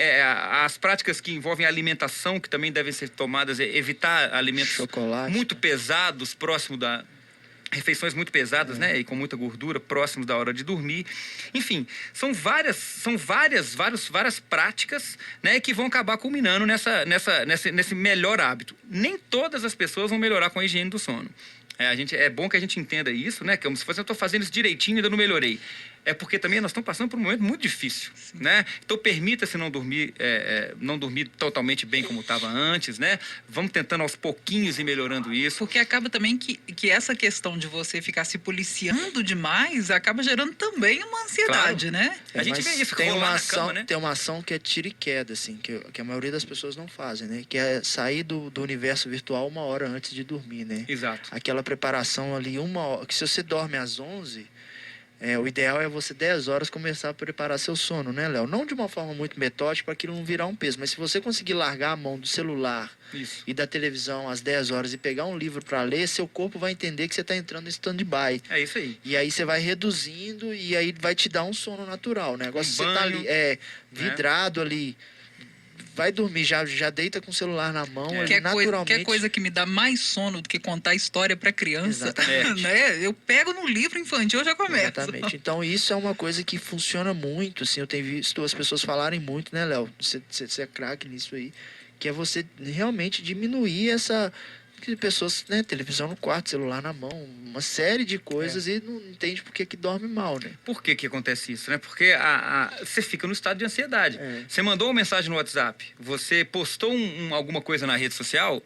as práticas que envolvem a alimentação, que também devem ser tomadas, evitar alimentos muito pesados, próximo da... refeições muito pesadas, né, e com muita gordura, próximos da hora de dormir. Enfim, são várias práticas, né, que vão acabar culminando nesse melhor hábito. Nem todas as pessoas vão melhorar com a higiene do sono. É bom que a gente entenda isso, né? Como se fosse, eu estou fazendo isso direitinho e ainda não melhorei. É porque também nós estamos passando por um momento muito difícil, né? Então permita-se não dormir totalmente bem como estava antes, né? Vamos tentando aos pouquinhos ir melhorando isso. Porque acaba também que essa questão de você ficar se policiando demais acaba gerando também uma ansiedade, claro, né? A gente vê isso, tem uma na ação, cama, né? tem uma ação que é tira e queda, assim, que a maioria das pessoas não fazem, né? Que é sair do universo virtual 1 hora antes de dormir, né? Exato. Aquela preparação ali 1 hora, que se você dorme às 11, o ideal é você 10 horas começar a preparar seu sono, né, Léo? Não de uma forma muito metódica para aquilo não virar um peso, mas se você conseguir largar a mão do celular Isso. e da televisão às 10 horas e pegar um livro para ler, seu corpo vai entender que você está entrando em stand-by. É isso aí. E aí você vai reduzindo e aí vai te dar um sono natural, né? Agora, se você tá banho, ali, vidrado ali, vai dormir, já deita com o celular na mão, ali, Quer naturalmente... coisa que me dá mais sono do que contar história pra criança, Exatamente. né? Eu pego no livro infantil e já começo. Exatamente. Então, isso é uma coisa que funciona muito, assim, eu tenho visto as pessoas falarem muito, né, Léo? Você é craque nisso aí, que é você realmente diminuir essa... que pessoas, né, televisão no quarto, celular na mão, uma série de coisas e não entende por que dorme mal, né? Por que acontece isso, né? Porque você fica no estado de ansiedade. Você mandou uma mensagem no WhatsApp, você postou alguma coisa na rede social,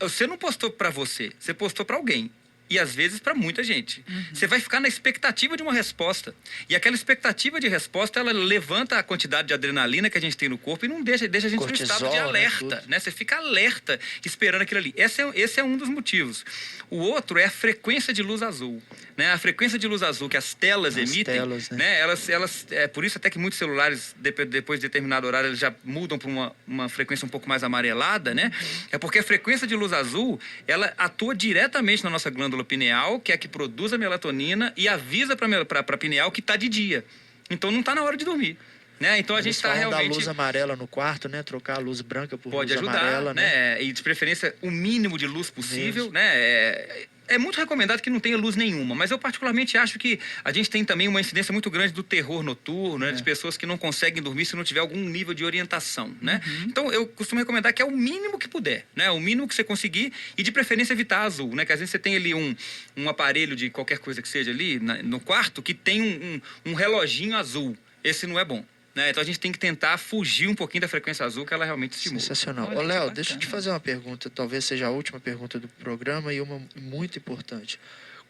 você não postou pra você postou pra alguém. E às vezes para muita gente. Você vai ficar na expectativa de uma resposta. E aquela expectativa de resposta, ela levanta a quantidade de adrenalina que a gente tem no corpo e não deixa a gente no estado de alerta, né? Você fica alerta esperando aquilo ali. Esse é um dos motivos. O outro é a frequência de luz azul, né? A frequência de luz azul que as telas emitem, né? Elas é por isso até que muitos celulares depois de determinado horário eles já mudam para uma frequência um pouco mais amarelada, né? É porque a frequência de luz azul, ela atua diretamente na nossa glândula pineal, que é a que produz a melatonina e avisa para a pineal que está de dia. Então não está na hora de dormir, né? Então a gente está realmente... da luz amarela no quarto, né? Trocar a luz branca por pode luz ajudar, amarela, né? E de preferência o mínimo de luz possível, né? É muito recomendado que não tenha luz nenhuma, mas eu particularmente acho que a gente tem também uma incidência muito grande do terror noturno, né? De pessoas que não conseguem dormir se não tiver algum nível de orientação, né? Então eu costumo recomendar que é o mínimo que puder, né? O mínimo que você conseguir e de preferência evitar azul, né? Que às vezes você tem ali um aparelho de qualquer coisa que seja ali no quarto que tem um reloginho azul. Esse não é bom. Né? Então a gente tem que tentar fugir um pouquinho da frequência azul que ela realmente estimula. Sensacional. Olha, Ô, Léo, que deixa eu te bacana. fazer uma pergunta, talvez seja a última pergunta do programa e uma muito importante.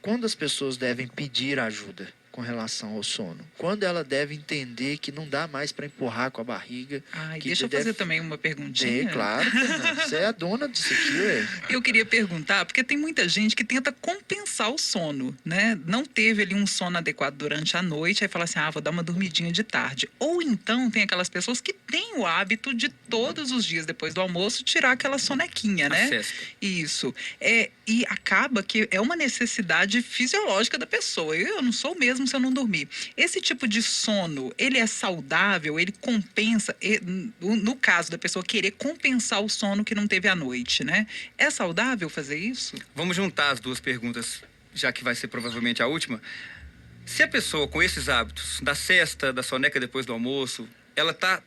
Quando as pessoas devem pedir ajuda com relação ao sono? Quando ela deve entender que não dá mais para empurrar com a barriga? Ai, que deixa eu deve... fazer também uma perguntinha. Claro, Fernanda, você é a dona disso aqui, ué. Eu queria perguntar, porque tem muita gente que tenta compensar o sono, né? Não teve ali um sono adequado durante a noite, aí fala assim, vou dar uma dormidinha de tarde. Ou então tem aquelas pessoas que têm o hábito de todos os dias, depois do almoço, tirar aquela sonequinha, né? Cesta. Isso. E acaba que é uma necessidade fisiológica da pessoa. Eu não sou mesmo se eu não dormir. Esse tipo de sono, ele é saudável? Ele compensa? No caso da pessoa querer compensar o sono que não teve à noite, né? É saudável fazer isso? Vamos juntar as duas perguntas, já que vai ser provavelmente a última. Se a pessoa com esses hábitos, da cesta, da soneca depois do almoço, ela tá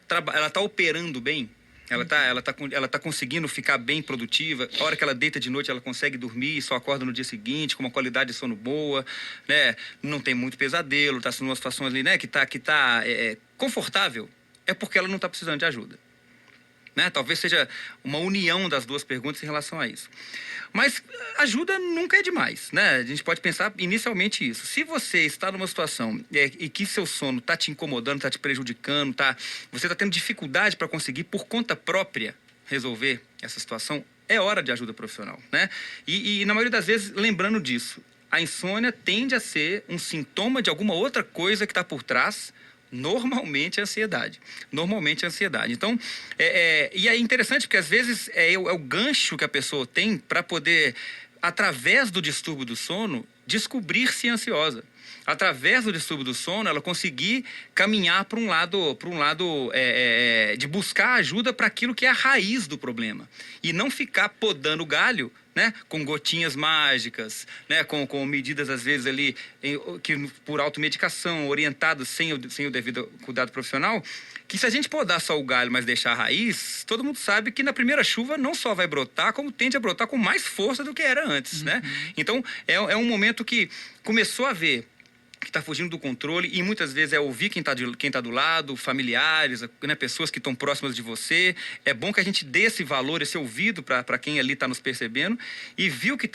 operando bem, ela tá conseguindo ficar bem produtiva, a hora que ela deita de noite ela consegue dormir, só acorda no dia seguinte com uma qualidade de sono boa, né? Não tem muito pesadelo, tá numa situação ali, né, que tá confortável, é porque ela não tá precisando de ajuda. Né? Talvez seja uma união das duas perguntas em relação a isso. Mas ajuda nunca é demais, né? A gente pode pensar inicialmente isso. Se você está numa situação e que seu sono está te incomodando, está te prejudicando, você está tendo dificuldade para conseguir por conta própria resolver essa situação, é hora de ajuda profissional, né? E na maioria das vezes, lembrando disso, a insônia tende a ser um sintoma de alguma outra coisa que está por trás. Normalmente a ansiedade. Então, e é interessante porque às vezes é o gancho que a pessoa tem para poder, através do distúrbio do sono, descobrir-se ansiosa. Através do distúrbio do sono, ela conseguir caminhar para um lado de buscar ajuda para aquilo que é a raiz do problema. E não ficar podando o galho, né, com gotinhas mágicas, né, com medidas, às vezes, ali, por automedicação, orientadas sem o devido cuidado profissional, que se a gente podar só o galho, mas deixar a raiz, todo mundo sabe que na primeira chuva não só vai brotar, como tende a brotar com mais força do que era antes, né? Então, é um momento que começou a ver que está fugindo do controle e muitas vezes é ouvir quem tá do lado, familiares, né, pessoas que estão próximas de você. É bom que a gente dê esse valor, esse ouvido para quem ali está nos percebendo e viu que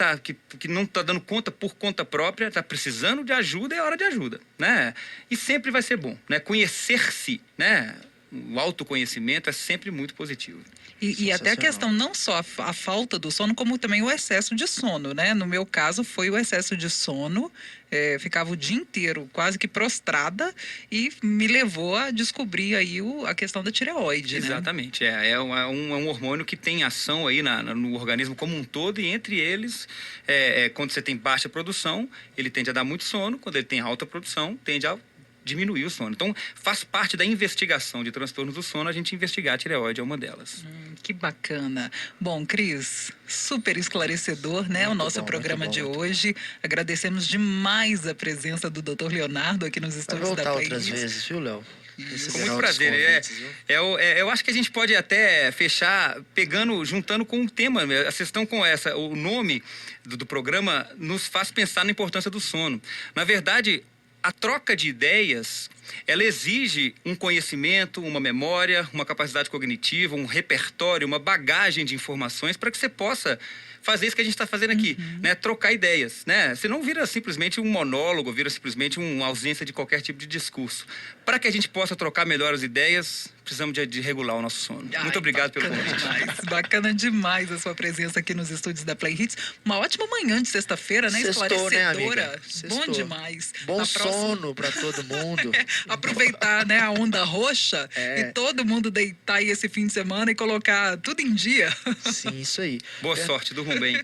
não está dando conta por conta própria, está precisando de ajuda, é hora de ajuda, né? E sempre vai ser bom, né? Conhecer-se, né? o autoconhecimento é sempre muito positivo. E até a Sensacional. questão, não só a falta do sono, como também o excesso de sono, né? No meu caso, foi o excesso de sono. Ficava o dia inteiro quase que prostrada e me levou a descobrir aí a questão da tireoide, né? Exatamente. É um hormônio que tem ação aí no organismo como um todo, e entre eles, quando você tem baixa produção, ele tende a dar muito sono. Quando ele tem alta produção, tende a diminuir o sono. Então, faz parte da investigação de transtornos do sono a gente investigar a tireoide, é uma delas. Que bacana. Bom, Cris, super esclarecedor, né? O nosso bom, programa muito de bom, muito hoje. Agradecemos demais a presença do Dr. Leonardo aqui nos Vai estúdios da voltar Play outras Hits. vezes, viu, Léo? Com muito prazer. Eu acho que a gente pode até fechar juntando com o tema. A questão com o nome do programa nos faz pensar na importância do sono. Na verdade, a troca de ideias, ela exige um conhecimento, uma memória, uma capacidade cognitiva, um repertório, uma bagagem de informações para que você possa fazer isso que a gente está fazendo aqui, né? Trocar ideias, né? Você não vira simplesmente um monólogo, vira simplesmente uma ausência de qualquer tipo de discurso. Para que a gente possa trocar melhor as ideias, precisamos de regular o nosso sono. Ai, Muito obrigado pelo bacana convite. demais, bacana demais a sua presença aqui nos estúdios da Play Hits. Uma ótima manhã de sexta-feira, né? Sextou, Esclarecedora. né, amiga? Bom Sextou. demais. Bom Na próxima- sono pra todo mundo. Aproveitar, né, a onda roxa e todo mundo deitar aí esse fim de semana e colocar tudo em dia. Sim, isso aí. Boa sorte, durmam bem.